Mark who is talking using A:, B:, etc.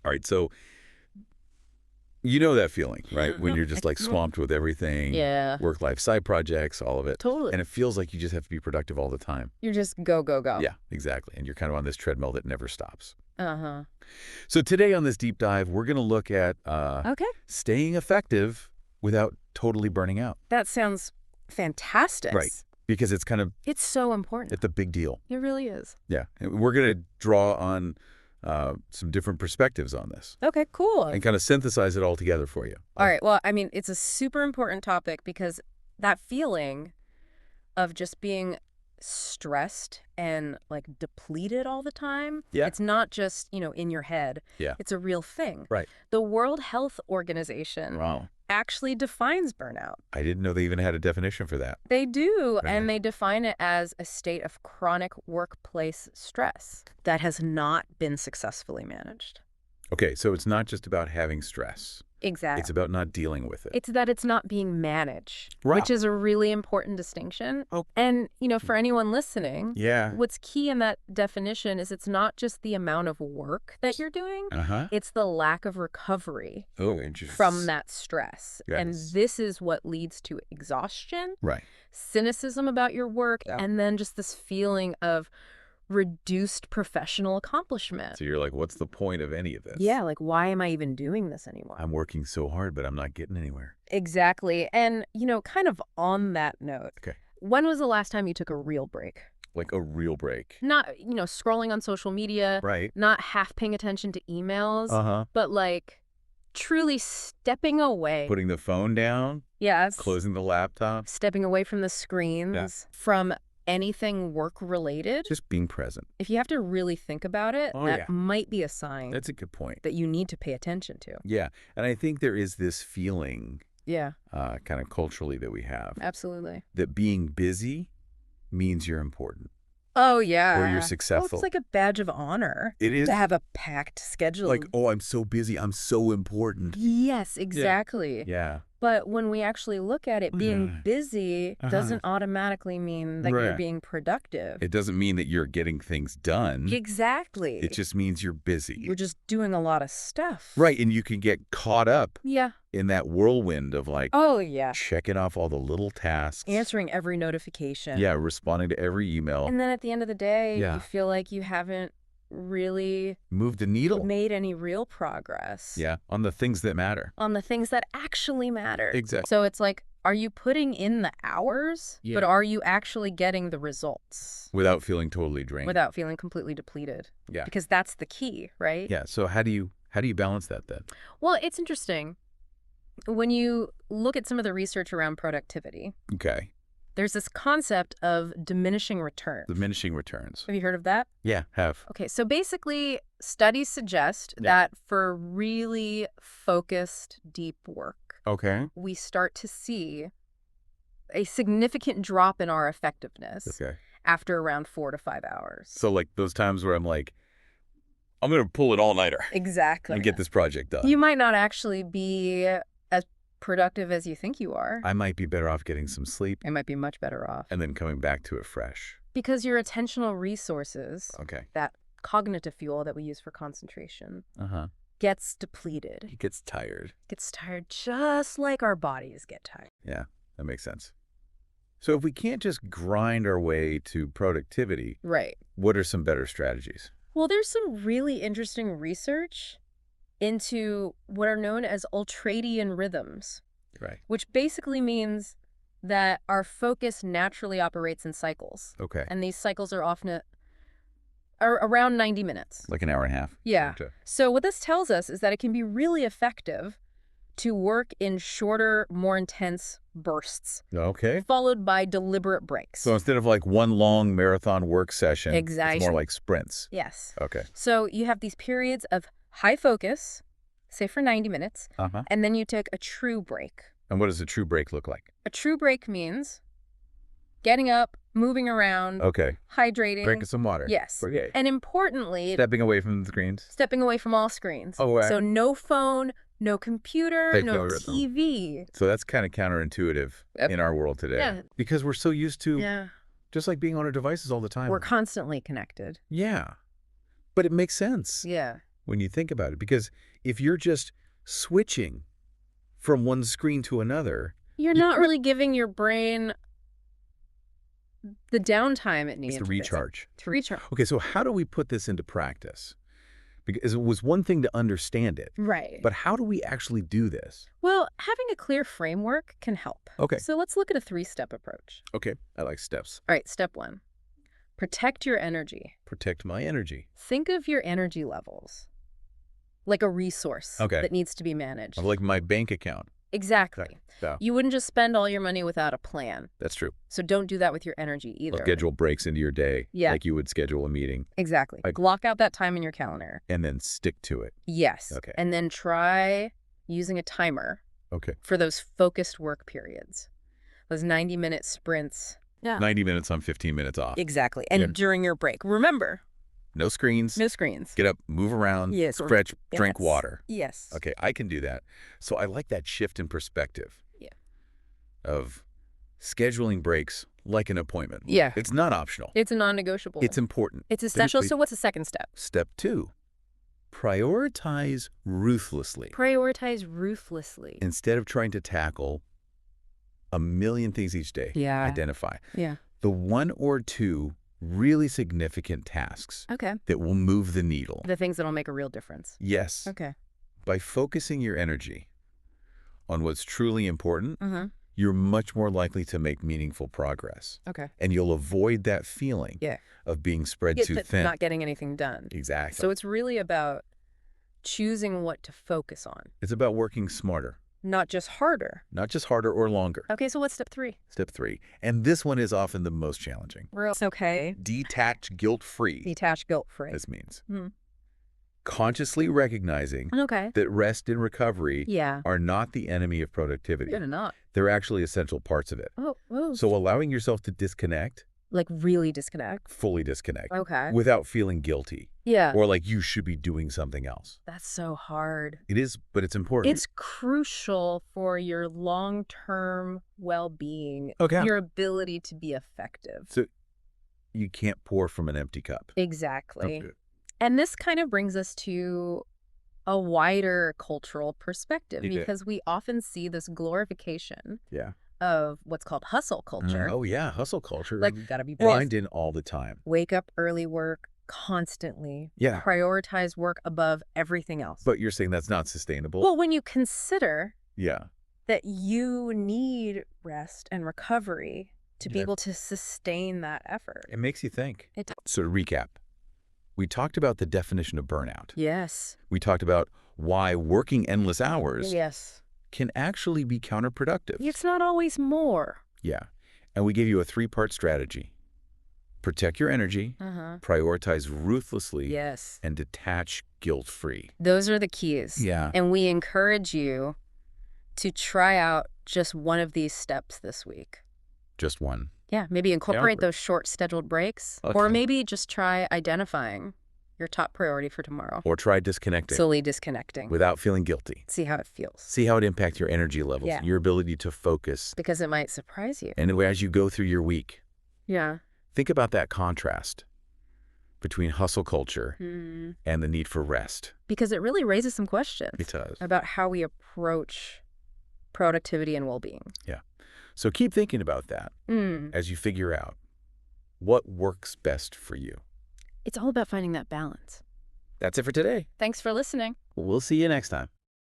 A: All right, so you know that feeling, right? When you're just like swamped with everything,
B: Yeah,
A: work-life side projects, all of it.
B: totally.
A: And it feels like you just have to be productive all the time.
B: You're just go, go, go.
A: Yeah, exactly. And you're kind of on this treadmill that never stops.
B: Uh-huh.
A: So today on this deep dive, we're going to look at
B: Okay.
A: staying effective without totally burning out.
B: That sounds fantastic.
A: Right. Because it's kind of
B: It's so important.
A: it's a big deal.
B: It really is.
A: Yeah. And we're going to draw on some different perspectives on this
B: Okay, cool.
A: and kind of synthesize it all together for you.
B: All right. Well, I mean, it's a super important topic because that feeling of just being stressed and like depleted all the time.
A: Yeah.
B: It's not just, in your head.
A: Yeah.
B: It's a real thing.
A: Right.
B: The World Health Organization
A: Wow.
B: actually defines burnout.
A: I didn't know they even had a definition for that.
B: They do,
A: Right.
B: and they define it as a state of chronic workplace stress that has not been successfully managed.
A: Okay, so it's not just about having stress.
B: Exactly.
A: It's about not dealing with it.
B: It's that it's not being managed,
A: Wow.
B: which is a really important distinction.
A: Oh.
B: And, for anyone listening,
A: Yeah.
B: what's key in that definition is it's not just the amount of work that you're doing,
A: Uh-huh.
B: it's the lack of recovery
A: Oh, interesting.
B: from that stress. And
A: Yes.
B: this is what leads to exhaustion,
A: Right.
B: cynicism about your work,
A: Yeah.
B: and then just this feeling of reduced professional accomplishment.
A: So you're like, what's the point of any of this?
B: Yeah, like, why am I even doing this anymore?
A: I'm working so hard, but I'm not getting anywhere.
B: Exactly. And, kind of on that note,
A: Okay.
B: when was the last time you took a real break?
A: Like a real break.
B: Not, scrolling on social media,
A: Right.
B: not half paying attention to emails,
A: Uh-huh.
B: but like truly stepping away.
A: Putting the phone down,
B: Yes.
A: closing the laptop,
B: Stepping away from the screens, from anything work-related.
A: just being present.
B: If you have to really think about it,
A: Oh,
B: that
A: yeah.
B: might be a sign
A: That's a good point.
B: that you need to pay attention to.
A: Yeah. And I think there is this feeling
B: Yeah,
A: kind of culturally that we have
B: absolutely.
A: that being busy means you're important
B: Oh, yeah.
A: or you're
B: Well,
A: successful.
B: it's like a badge of honor
A: It is
B: to have a packed schedule.
A: like, oh, I'm so busy. I'm so important.
B: Yes, exactly.
A: Yeah.
B: But when we actually look at it, being
A: Yeah.
B: busy
A: Uh-huh.
B: doesn't automatically mean that you're
A: Right.
B: being productive.
A: It doesn't mean that you're getting things done.
B: Exactly.
A: It just means you're busy.
B: You're just doing a lot of stuff.
A: Right. And you can get caught up
B: Yeah.
A: in that whirlwind of like
B: Oh, yeah.
A: checking off all the little tasks.
B: Answering every notification.
A: Yeah. Responding to every email.
B: And then at the end of the day,
A: Yeah.
B: you feel like you haven't really
A: Move the needle.
B: made any real progress.
A: Yeah. On the things that matter.
B: On the things that actually matter.
A: Exactly.
B: So it's like, are you putting in the hours,
A: Yeah.
B: but are you actually getting the results
A: Without feeling totally drained.
B: without feeling completely depleted?
A: Yeah.
B: Because that's the key, right?
A: Yeah. So how do you balance that then?
B: Well, it's interesting. When you look at some of the research around productivity,
A: Okay.
B: there's this concept of diminishing returns.
A: Diminishing returns.
B: Have you heard of that?
A: Yeah. Have.
B: Okay, so basically, studies suggest
A: Yeah.
B: that for really focused, deep work,
A: Okay.
B: we start to see a significant drop in our effectiveness
A: Okay.
B: after around 4 to 5 hours.
A: So like those times where I'm like, I'm going to pull it all-nighter
B: Exactly.
A: and get this project done.
B: You might not actually be as productive as you think you are.
A: I might be better off getting some sleep
B: It might be much better off.
A: and then coming back to it fresh.
B: Because your attentional resources,
A: Okay.
B: that cognitive fuel that we use for concentration,
A: Uh-huh.
B: gets depleted.
A: It gets tired.
B: Gets tired just like our bodies get tired.
A: Yeah, that makes sense. So if we can't just grind our way to productivity,
B: Right.
A: what are some better strategies?
B: Well, there's some really interesting research into what are known as ultradian rhythms,
A: Right.
B: which basically means that our focus naturally operates in cycles.
A: Okay.
B: And these cycles are often are around 90 minutes.
A: Like an hour and a half.
B: Yeah.
A: Okay.
B: So what this tells us is that it can be really effective to work in shorter, more intense bursts,
A: Okay.
B: followed by deliberate breaks.
A: So instead of like one long marathon work session,
B: Exactly.
A: it's more like sprints.
B: Yes.
A: Okay.
B: So you have these periods of high focus, say for 90 minutes,
A: Uh-huh.
B: and then you take a true break.
A: And what does a true break look like?
B: A true break means getting up, moving around,
A: Okay.
B: hydrating.
A: Drinking some water.
B: Yes.
A: Okay.
B: And importantly,
A: Stepping away from the screens.
B: stepping away from all screens.
A: Oh, wow.
B: So no phone, no computer,
A: Take
B: no
A: no rhythm.
B: TV.
A: So that's kind of counterintuitive
B: Yep.
A: in our world today.
B: Yeah.
A: Because we're so used to
B: Yeah.
A: just like being on our devices all the time.
B: We're constantly connected.
A: Yeah. But it makes sense.
B: Yeah.
A: when you think about it. Because if you're just switching from one screen to another,
B: You're not really giving your brain the downtime it
A: it's
B: needs
A: the recharge.
B: to recharge.
A: Okay, so how do we put this into practice? Because it was one thing to understand it,
B: Right.
A: but how do we actually do this?
B: Well, having a clear framework can help.
A: Okay.
B: So let's look at a 3-step approach.
A: Okay, I like steps.
B: All right, step 1. Protect your energy.
A: Protect my energy.
B: Think of your energy levels like a resource that needs to be managed.
A: Like my bank account.
B: Exactly.
A: Yeah.
B: You wouldn't just spend all your money without a plan.
A: That's true.
B: So don't do that with your energy either.
A: Schedule breaks into your day, like you would schedule a meeting.
B: Exactly. Block out that time in your calendar.
A: And then stick to it.
B: Yes.
A: Okay.
B: And then try using a timer for those focused work periods, those 90-minute sprints. Yeah.
A: 90 minutes on, 15 minutes off.
B: Exactly. And during your break, remember,
A: no screens.
B: no screens.
A: Get up, move around, stretch, drink water.
B: Yes.
A: Okay, I can do that. So I like that shift in perspective.
B: Yeah.
A: Of scheduling breaks like an appointment.
B: Yeah.
A: It's not optional.
B: It's a non-negotiable.
A: It's important.
B: It's essential. So what's the second step?
A: Step 2, prioritize ruthlessly.
B: Prioritize ruthlessly.
A: Instead of trying to tackle a million things each day.
B: Yeah.
A: Identify.
B: Yeah.
A: The 1 or 2 really significant tasks that will move the needle.
B: The things that'll make a real difference.
A: Yes.
B: Okay.
A: By focusing your energy on what's truly important, you're much more likely to make meaningful progress.
B: Okay.
A: And you'll avoid that feeling of being spread too thin.
B: Not getting anything done.
A: Exactly.
B: So it's really about choosing what to focus on.
A: It's about working smarter.
B: Not just harder.
A: Not just harder or longer.
B: Okay, so what's step 3?
A: Step 3. And this one is often the most challenging.
B: Okay.
A: Detach guilt-free.
B: Detach guilt-free.
A: This means consciously recognizing that rest and recovery are not the enemy of productivity.
B: Good enough.
A: They're actually essential parts of it. So allowing yourself to disconnect.
B: Like really disconnect?
A: Fully disconnect.
B: Okay.
A: Without feeling guilty.
B: Yeah.
A: Or like you should be doing something else.
B: That's so hard.
A: It is, but it's important.
B: It's crucial for your long-term well-being,
A: Okay.
B: your ability to be effective.
A: So you can't pour from an empty cup.
B: Exactly.
A: Okay.
B: And this kind of brings us to a wider cultural perspective because we often see this glorification of what's called hustle culture.
A: Oh, yeah. Hustle culture.
B: Like, you gotta be
A: grind in all the time.
B: Wake up early, work constantly.
A: Yeah.
B: Prioritize work above everything else.
A: But you're saying that's not sustainable?
B: Well, when you consider
A: yeah.
B: that you need rest and recovery to be able to sustain that effort.
A: It makes you think.
B: It does.
A: So to recap, we talked about the definition of burnout.
B: Yes.
A: We talked about why working endless hours can actually be counterproductive.
B: It's not always more.
A: Yeah. And we gave you a 3-part strategy. Protect your energy, prioritize ruthlessly, and detach guilt-free.
B: Those are the keys.
A: Yeah.
B: And we encourage you to try out just one of these steps this week.
A: Just one.
B: Yeah, maybe incorporate those short scheduled breaks.
A: Okay.
B: Or maybe just try identifying your top priority for tomorrow.
A: Or try disconnecting.
B: Slowly disconnecting.
A: Without feeling guilty.
B: See how it feels.
A: See how it impacts your energy levels, your ability to focus.
B: Because it might surprise you.
A: And as you go through your week,
B: think
A: about that contrast between hustle culture and the need for rest.
B: Because it really raises some questions.
A: It does.
B: About how we approach productivity and well-being.
A: Yeah. So keep thinking about that as you figure out what works best for you.
B: It's all about finding that balance.
A: That's it for today.
B: Thanks for listening.
A: We'll see you next time.